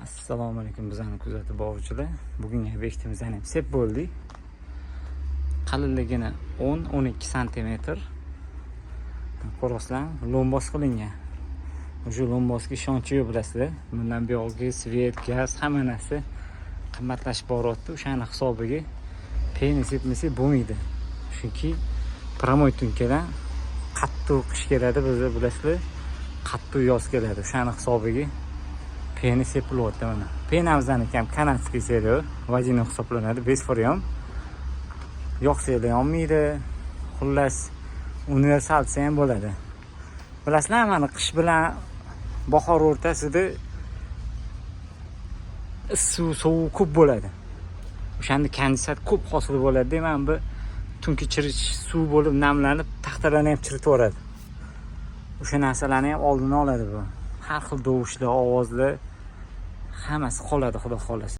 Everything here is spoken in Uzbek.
Assalomu alaykum bizani kuzatib boruvchilar. Bugungi bekitimizni ham sep bo'ldik. Qalinligini 10-12 sm. Ko'rasizlar, lombos qilingan. O'sha lombosga ishonchi yo'q bilasizlar. Bundan buyog'i svet, gaz hamma narsa qimmatlashib boryapti. O'shani hisobiga peni sepmasa bo'lmaydi. Chunki promoy tunkadan qattiq qish keladi, bizlar bilasizlar. Qattiq yoz keladi. O'shani hisobiga peni sepilyapti mana. Penamizdan ham kanadskiy seriya, vazini hisoblanadi, besforyon. Yoqsa yonmaydi. Xullas universalsi ham bo'ladi. Bilasizlar, mana qish bilan bahor o'rtasida issiq sovuq ko'p bo'ladi. O'shanda kondensat ko'p hosil bo'ladi deyman, bu tunki chirish suv bo'lib namlanib, taxtalarni ham chiritib yuboradi. O'sha narsalarni ham oldini oladi bu. Har xil tovushlar, ovozlar hammasi qoladi, xudo xolasa.